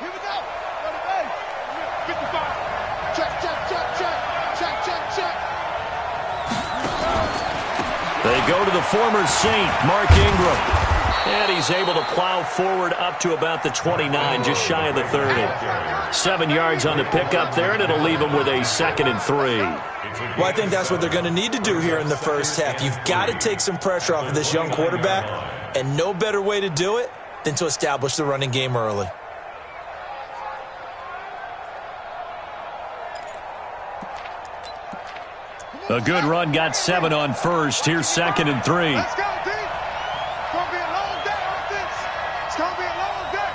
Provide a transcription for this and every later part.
Here we go. Go to base. 55. Check, check, check, check. Check, check, check. They go to the former Saint, Mark Ingram. And he's able to plow forward up to about the 29, just shy of the 30. 7 yards on the pickup there, and it'll leave him with a 2nd and 3. Well, I think that's what they're going to need to do here in the first half. You've got to take some pressure off of this young quarterback, and no better way to do it than to establish the running game early. A good run, got 7 on first. Here's 2nd and 3. Let's go, D. It's going to be a long day on this. It's going to be a long day.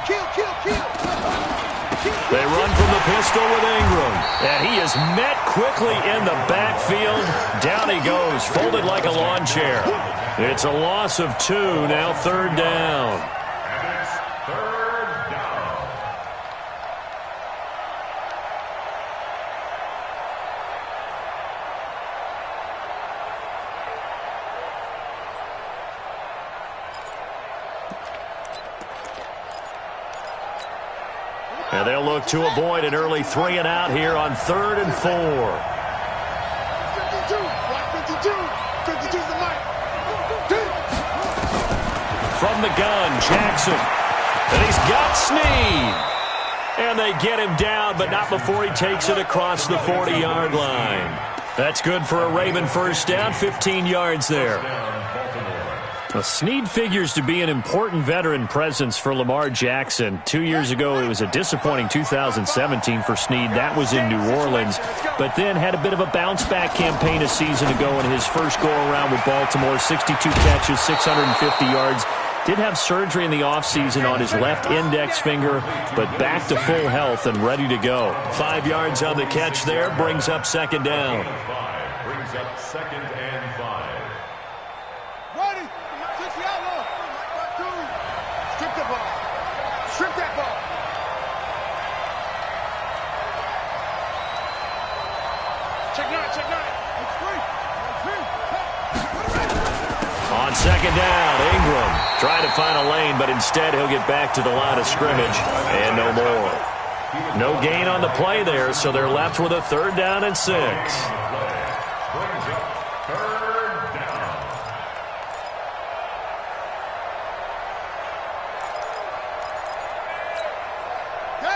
Kill, kill, kill. They run from the pistol with Ingram. And he is met quickly in the backfield. Down he goes, folded like a lawn chair. It's a loss of 2, now 3rd down. And they'll look to avoid an early 3 and out here on 3rd and 4. 52, 52, 52's the mic. From the gun, Jackson. And he's got Snead. And they get him down, but not before he takes it across the 40-yard line. That's good for a Raven first down, 15 yards there. Well, Snead figures to be an important veteran presence for Lamar Jackson. 2 years ago, it was a disappointing 2017 for Snead. That was in New Orleans. But then had a bit of a bounce-back campaign a season ago in his first go-around with Baltimore. 62 catches, 650 yards. Did have surgery in the offseason on his left index finger, but back to full health and ready to go. 5 yards on the catch there, brings up 2nd down. Brings up 2nd and 5. Ready. Switch the outlaw. 1, 2. Strip the ball. Strip that ball. Check 9, check 9. It's free. On 2nd down, Ingram trying to find a lane, but instead he'll get back to the line of scrimmage and no more. No gain on the play there, so they're left with a 3rd down and 6.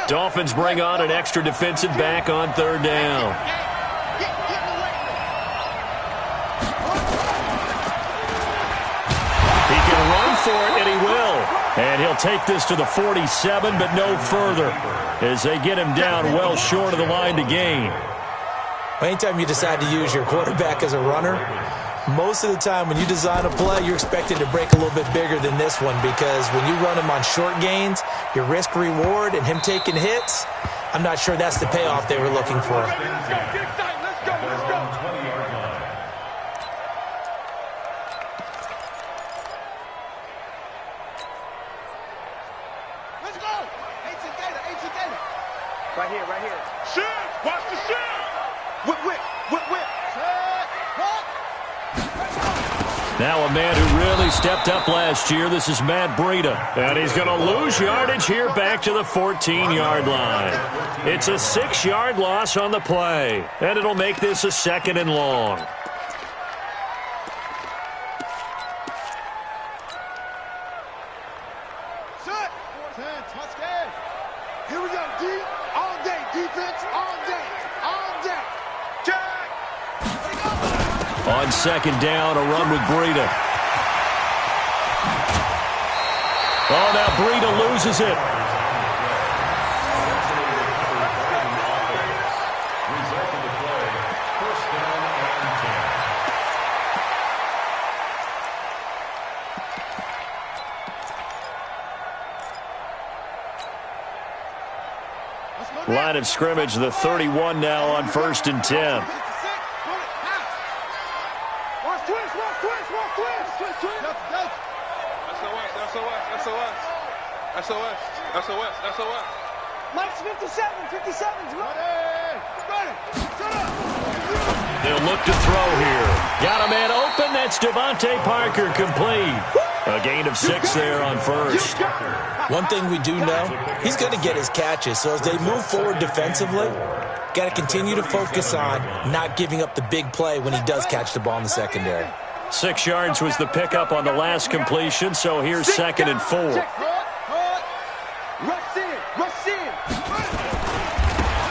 Dolphins bring on an extra defensive back on 3rd down. He can run for it, and he will. And he'll take this to the 47, but no further, as they get him down well short of the line to gain. Anytime you decide to use your quarterback as a runner, most of the time when you design a play, you're expected to break a little bit bigger than this one, because when you run him on short gains, your risk-reward and him taking hits, I'm not sure that's the payoff they were looking for. Let's go. Let's go. 18 Gator. Right here. Shit. Watch the shit. Whip. Now a man who really stepped up last year. This is Matt Breida. And he's going to lose yardage here back to the 14-yard line. It's a 6-yard loss on the play. And it'll make this a 2nd and long. Set. 10. Touchdown. Here we go, D. All day. Defense. All day. Check. On 2nd down, a run with Breida. Oh, now Breida loses it. Line of scrimmage, the 31 now on 1st and 10. SOS. Mike's 57's ready. They'll look to throw here. Got a man open. That's Devontae Parker, complete. A A gain of 6 there on first. One thing we do know, he's going to get his catches. So as they move forward defensively, got to continue to focus on not giving up the big play when he does catch the ball in the secondary. 6 yards was the pickup on the last completion, so here's 2nd and 4.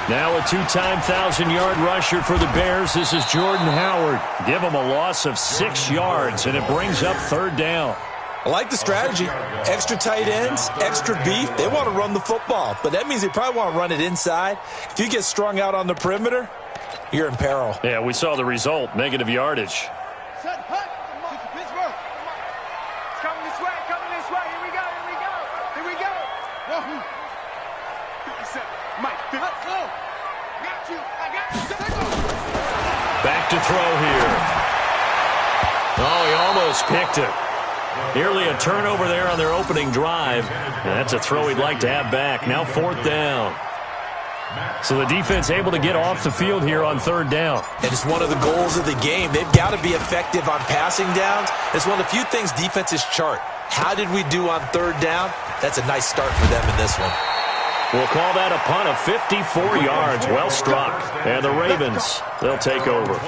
Now a 2-time 1,000-yard rusher for the Bears. This is Jordan Howard. Give him a loss of 6 yards, and it brings up 3rd down. I like the strategy. Extra tight ends, extra beef. They want to run the football, but that means they probably want to run it inside. If you get strung out on the perimeter, you're in peril. Yeah, we saw the result, negative yardage. Back to throw here. Oh, he almost picked it. Nearly a turnover there on their opening drive. And that's a throw he'd like to have back. Now 4th down. So the defense able to get off the field here on 3rd down. And it's one of the goals of the game. They've got to be effective on passing downs. It's one of the few things defenses chart. How did we do on 3rd down? That's a nice start for them in this one. We'll call that a punt of 54 yards. Well struck. And the Ravens, they'll take over.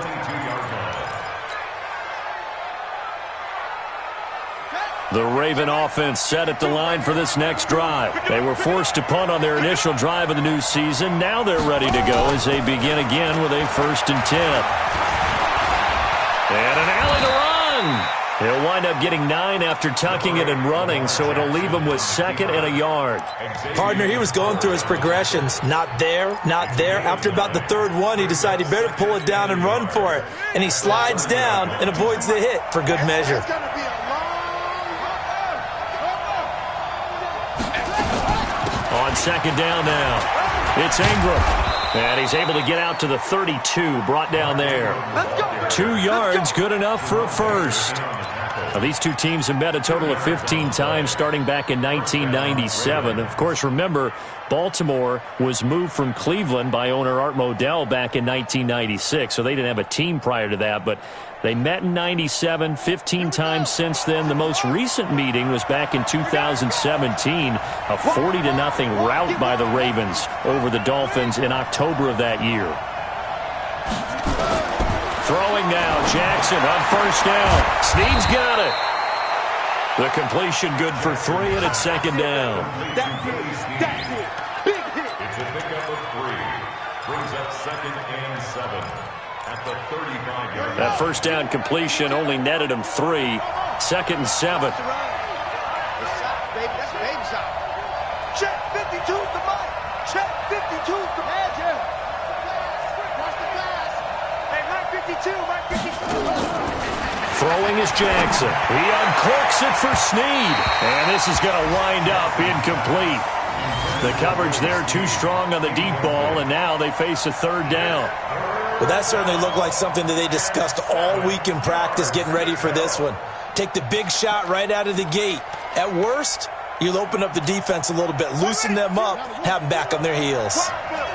The Raven offense set at the line for this next drive. They were forced to punt on their initial drive of the new season. Now they're ready to go as they begin again with a 1st and 10. And an alley to run. He'll wind up getting 9 after tucking it and running, so it'll leave him with 2nd and a yard. Partner, he was going through his progressions. Not there, not there. After about the 3rd one, he decided he better pull it down and run for it. And he slides down and avoids the hit for good measure. On 2nd down now, it's Ingram. And he's able to get out to the 32, brought down there. 2 yards, good enough for a first. Now, these two teams have met a total of 15 times starting back in 1997. Of course, remember, Baltimore was moved from Cleveland by owner Art Modell back in 1996, so they didn't have a team prior to that, but they met in 97, 15 times since then. The most recent meeting was back in 2017, a 40-0 rout by the Ravens over the Dolphins in October of that year. Throwing now, Jackson on 1st down. Snead's got it. The completion good for 3, and it's 2nd down. It's a pickup of 3. Brings up 2nd and 7 at the 35-yard line. That 1st down completion only netted him 3. 2nd and 7. Check 52's the mic. Check 52's the magic. Hey, Mike 52, Mike 52. Throwing is Jackson. He uncorks it for Snead. And this is going to wind up incomplete. The coverage there too strong on the deep ball, and now they face a 3rd down. Well, that certainly looked like something that they discussed all week in practice getting ready for this one. Take the big shot right out of the gate. At worst, you'll open up the defense a little bit, loosen them up, have them back on their heels.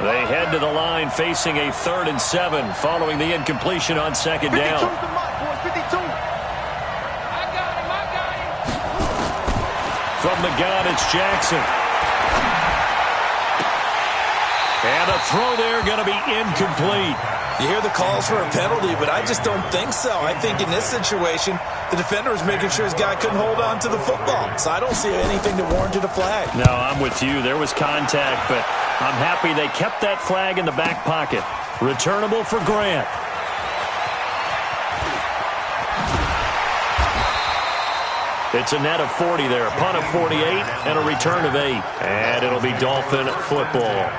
They head to the line facing a 3rd and 7 following the incompletion on 2nd down. From the gun, it's Jackson. And a throw there going to be incomplete. You hear the calls for a penalty, but I just don't think so. I think in this situation, the defender was making sure his guy couldn't hold on to the football. So I don't see anything that warranted a flag. No, I'm with you. There was contact, but I'm happy they kept that flag in the back pocket. Returnable for Grant. It's a net of 40 there. Punt of 48 and a return of 8. And it'll be Dolphin football.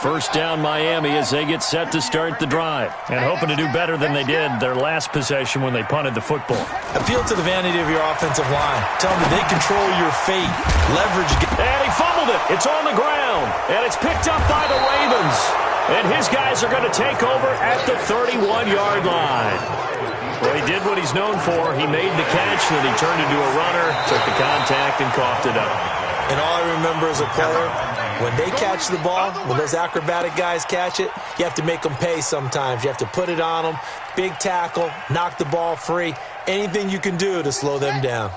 First down Miami as they get set to start the drive. And hoping to do better than they did their last possession when they punted the football. Appeal to the vanity of your offensive line. Tell them that they control your fate. Leverage. And he fumbled it. It's on the ground. And it's picked up by the Ravens. And his guys are going to take over at the 31-yard line. Well, he did what he's known for. He made the catch, then he turned into a runner, took the contact, and coughed it up. And all I remember as a player, When they catch the ball, when those acrobatic guys catch it, you have to make them pay sometimes. You have to put it on them, big tackle, knock the ball free, anything you can do to slow them down.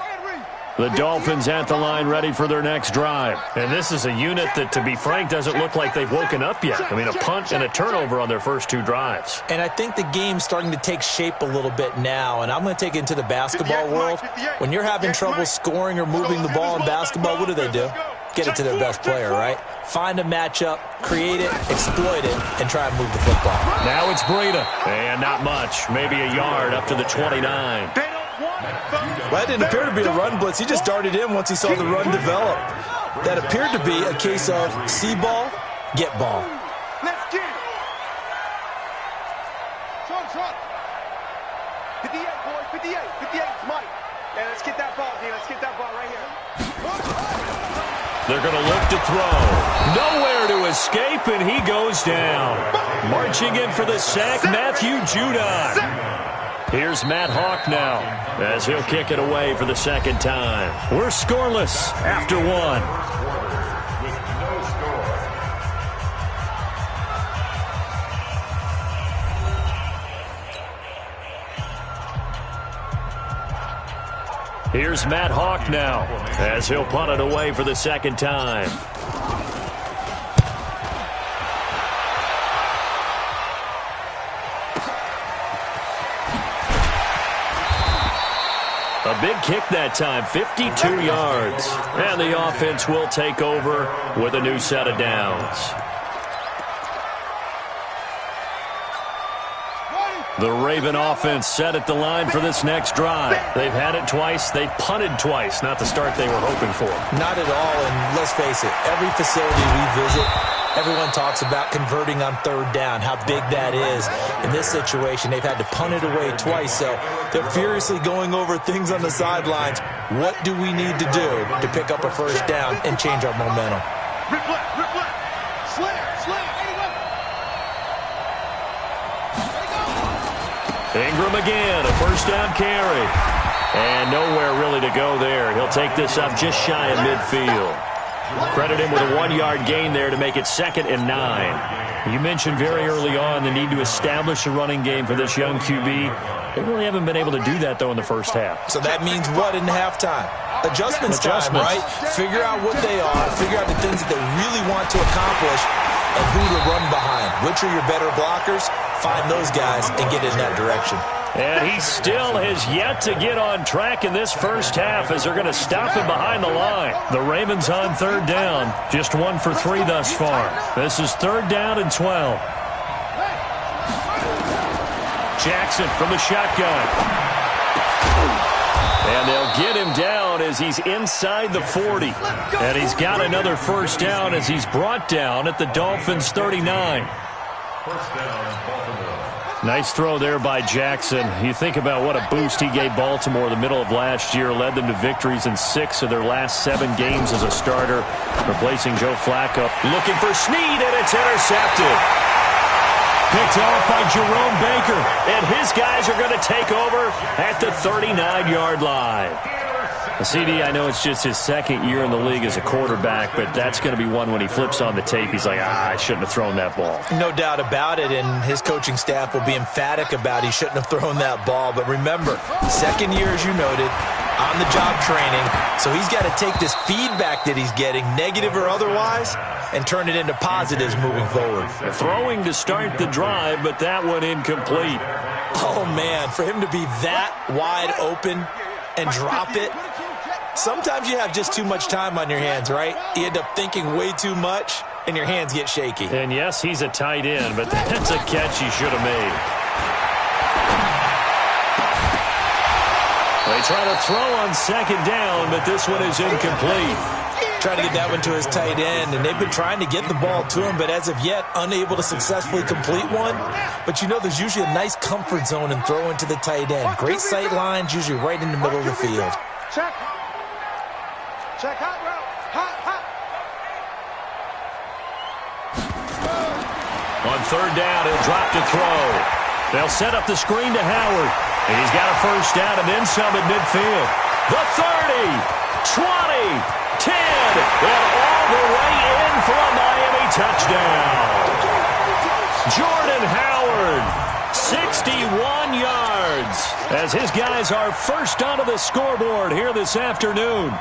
The Dolphins at the line ready for their next drive. And this is a unit that, to be frank, doesn't look like they've woken up yet. I mean, a punt and a turnover on their first 2 drives. And I think the game's starting to take shape a little bit now, and I'm going to take it into the basketball world. When you're having trouble scoring or moving the ball in basketball, what do? Get it to their best player, right? Find a matchup, create it, exploit it, and try and move the football. Now it's Breida. And not much. Maybe a yard up to the 29. Well, that didn't appear to be a run blitz. He just darted in once he saw the run develop. That appeared to be a case of see ball, get ball. Let's get it. Trump. 58, boys. 58. 58. Mike. Yeah, let's get that ball, D. Let's get that ball right here. They're going to look to throw. Nowhere to escape, and he goes down. Marching in for the sack, Matthew Judon. Here's Matt Hawk now as he'll kick it away for the second time. We're scoreless after 1. Here's Matt Hawk now as he'll punt it away for the second time. A big kick that time, 52 yards. And the offense will take over with a new set of downs. The Raven offense set at the line for this next drive. They've had it twice. They've punted twice. Not the start they were hoping for. Not at all, and let's face it, every facility we visit, everyone talks about converting on 3rd down, how big that is. In this situation, they've had to punt it away twice, so they're furiously going over things on the sidelines. What do we need to do to pick up a 1st down and change our momentum? Rip left. Slam. Ingram again, a 1st down carry. And nowhere really to go there. He'll take this up just shy of midfield. Credit him with a 1-yard gain there to make it 2nd and 9. You mentioned very early on the need to establish a running game for this young QB. They really haven't been able to do that, though, in the first half. So that means what in halftime? Adjustments time, right? Figure out what they are, figure out the things that they really want to accomplish, and who to run behind. Which are your better blockers? Find those guys and get in that direction. And he still has yet to get on track in this first half as they're going to stop him behind the line. The Ravens on 3rd down, just 1 for 3 thus far. This is 3rd down and 12. Jackson from the shotgun. And they'll get him down as he's inside the 40. And he's got another 1st down as he's brought down at the Dolphins' 39. 1st down, Baltimore. Nice throw there by Jackson. You think about what a boost he gave Baltimore the middle of last year, led them to victories in 6 of their last 7 games as a starter, replacing Joe Flacco. Looking for Snead, and it's intercepted. Picked off by Jerome Baker, and his guys are going to take over at the 39-yard line. CD, I know it's just his 2nd year in the league as a quarterback, but that's going to be one when he flips on the tape. He's like, I shouldn't have thrown that ball. No doubt about it, and his coaching staff will be emphatic about he shouldn't have thrown that ball. But remember, 2nd year, as you noted, on-the-job training, so he's got to take this feedback that he's getting, negative or otherwise, and turn it into positives moving forward. Throwing to start the drive, but that one incomplete. Oh, man, for him to be that wide open and drop it, sometimes you have just too much time on your hands, right? You end up thinking way too much, and your hands get shaky. And yes, he's a tight end, but that's a catch he should have made. They try to throw on 2nd down, but this one is incomplete. Trying to get that one to his tight end, and they've been trying to get the ball to him, but as of yet, unable to successfully complete one. But you know there's usually a nice comfort zone in throwing to the tight end. Great sight lines, usually right in the middle of the field. Check. Check hot route. Hot. On 3rd down, he'll drop to throw. They'll set up the screen to Howard. And he's got a 1st down and then some at midfield. the 30, 20, 10, and all the way in for a Miami touchdown. Jordan Howard, 61 yards, as his guys are first onto the scoreboard here this afternoon.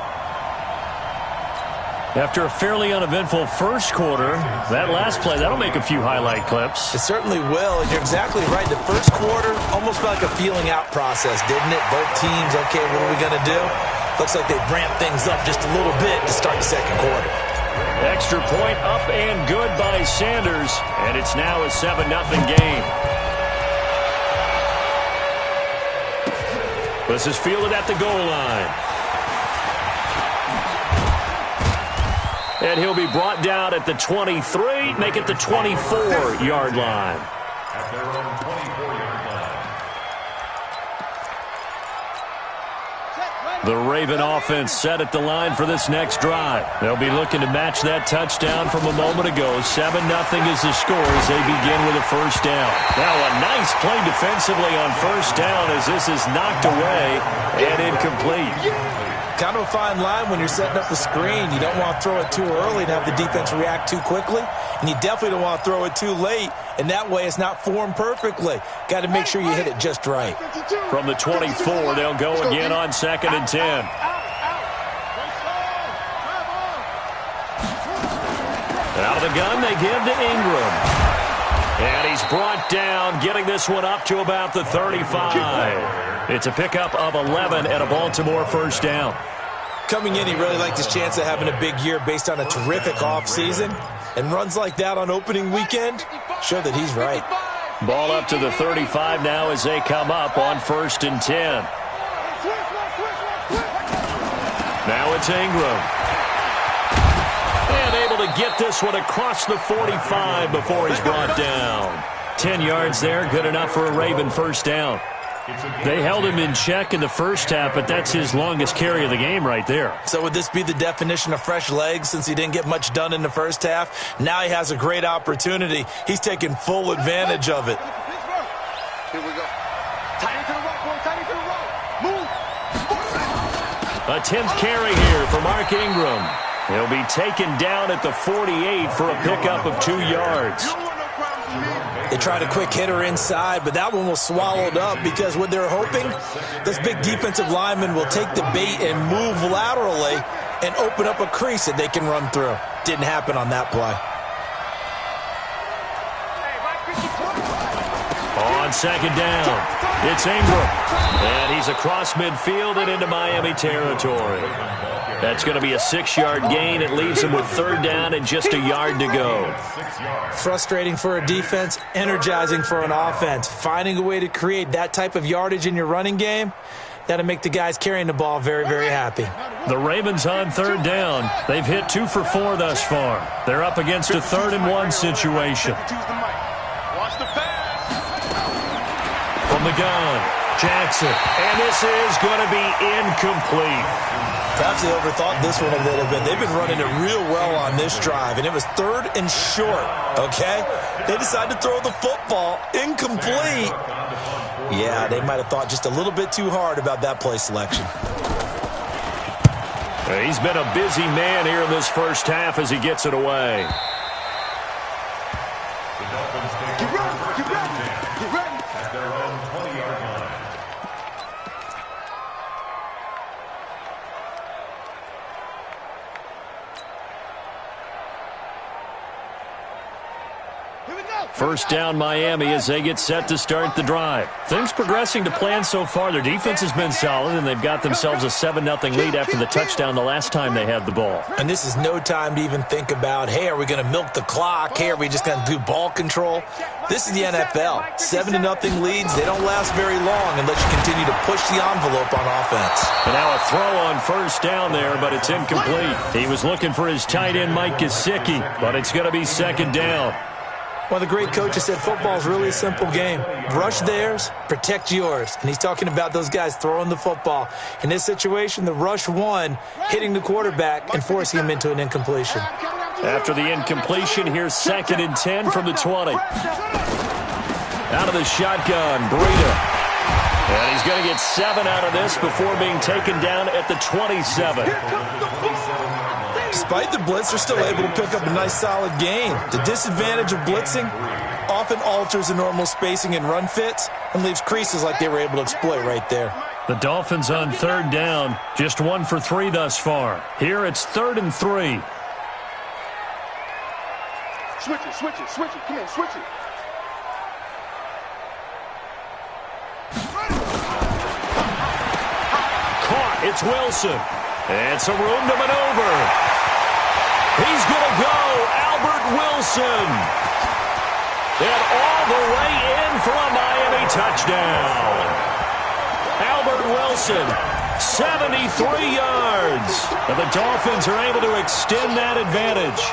After a fairly uneventful first quarter, that last play, that'll make a few highlight clips. It certainly will, and you're exactly right. The first quarter almost felt like a feeling out process, didn't it? Both teams, okay, what are we going to do? Looks like they ramped things up just a little bit to start the second quarter. Extra point up and good by Sanders, and it's now a 7-0 game. This is fielded at the goal line. And he'll be brought down at the 23, make it the 24-yard line. At their own 24-yard line. The Raven offense set at the line for this next drive. They'll be looking to match that touchdown from a moment ago. 7-0 is the score as they begin with a first down. Now a nice play defensively on first down as this is knocked away and incomplete. Kind of a fine line when you're setting up the screen. You don't want to throw it too early and have the defense react too quickly. And you definitely don't want to throw it too late. And that way it's not formed perfectly. Got to make sure you hit it just right. From the 24, they'll go again on 2nd and 10. Out of the gun, they give to Ingram. And he's brought down, getting this one up to about the 35. It's a pickup of 11 and a Baltimore first down. Coming in, he really liked his chance of having a big year based on a terrific offseason. And runs like that on opening weekend show that he's right. Ball up to the 35 now as they come up on 1st and 10. Now it's Ingram. And able to get this one across the 45 before he's brought down. 10 yards there, good enough for a Raven first down. They held him in check in the first half, but that's his longest carry of the game right there. So would this be the definition of fresh legs since he didn't get much done in the first half? Now he has a great opportunity. He's taking full advantage of it. Here we go. Tight into the right, boy. Tight into the right. Move. A 10th carry here for Mark Ingram. He'll be taken down at the 48 for a pickup of 2 yards. They tried a quick hitter inside, but that one was swallowed up because what they're hoping, this big defensive lineman will take the bait and move laterally and open up a crease that they can run through. Didn't happen on that play. On 2nd down, it's Ingram. And he's across midfield and into Miami territory. That's going to be a 6-yard gain. It leaves him with 3rd down and just a yard to go. Frustrating for a defense, energizing for an offense. Finding a way to create that type of yardage in your running game, that'll make the guys carrying the ball very, very happy. The Ravens on 3rd down. They've hit 2 for 4 thus far. They're up against a 3rd and 1 situation. From the gun, Jackson. And this is going to be incomplete. Perhaps they overthought this one a little bit. They've been running it real well on this drive, and it was 3rd and short, okay? They decided to throw the football incomplete. Yeah, they might have thought just a little bit too hard about that play selection. He's been a busy man here in this first half as he gets it away. The Dolphins take over first and 10 at their own 20-yard line. First down Miami as they get set to start the drive. Things progressing to plan so far. Their defense has been solid, and they've got themselves a 7-0 lead after the touchdown the last time they had the ball. And this is no time to even think about, hey, are we going to milk the clock? Hey, are we just going to do ball control? This is the NFL. 7-0 leads, they don't last very long unless you continue to push the envelope on offense. And now a throw on first down there, but it's incomplete. He was looking for his tight end, Mike Gesicki, but it's going to be 2nd down. One of the great coaches said football is really a simple game. Rush theirs, protect yours. And he's talking about those guys throwing the football. In this situation, the rush won, hitting the quarterback and forcing him into an incompletion. After the incompletion, here's 2nd and 10 from the 20. Out of the shotgun, Breida. And he's going to get 7 out of this before being taken down at the 27. Despite the blitz, they're still able to pick up a nice solid gain. The disadvantage of blitzing often alters the normal spacing and run fits and leaves creases like they were able to exploit right there. The Dolphins on 3rd down, just 1 for 3 thus far. Here it's 3rd and 3. Switch it, switch it, switch it. Come on, switch it. Caught. It's Wilson. And some room to maneuver. He's going to go. Albert Wilson. And all the way in for a Miami touchdown. Albert Wilson, 73 yards. And the Dolphins are able to extend that advantage.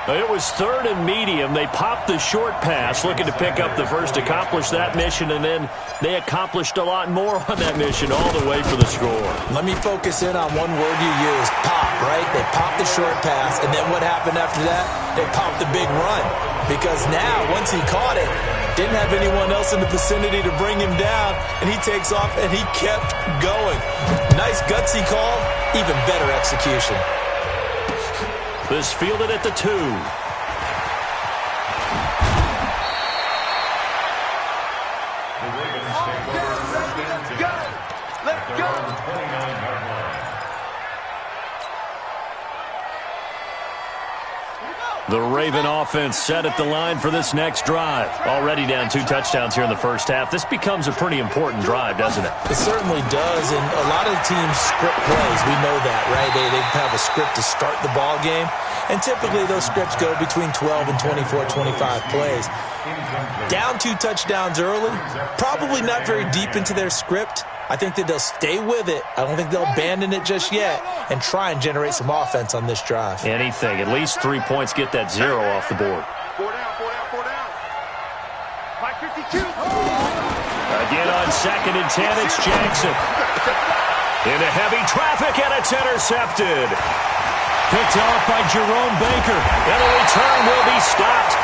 It was 3rd and medium. They popped the short pass, looking to pick up the first, accomplish that mission, and then they accomplished a lot more on that mission all the way for the score. Let me focus in on one word you used, pop, right? They popped the short pass, and then what happened after that? They popped the big run. Because now, once he caught it, didn't have anyone else in the vicinity to bring him down, and he takes off, and he kept going. Nice gutsy call, even better execution. This fielded at the 2. Let's go. The Raven offense set at the line for this next drive. Already down 2 touchdowns here in the first half. This becomes a pretty important drive, doesn't it? It certainly does, and a lot of the teams script plays. We know that, right? They have a script to start the ball game, and typically those scripts go between 12 and 24, 25 plays. Down 2 touchdowns early, probably not very deep into their script. I think that they'll stay with it. I don't think they'll abandon it just yet and try and generate some offense on this drive. Anything. At least 3 points, get that 0 off the board. 4 down, 4 down, 4 down. 5:52. Again on 2nd and 10, it's Jackson. Into heavy traffic, and it's intercepted. Picked off by Jerome Baker. And the return will be stopped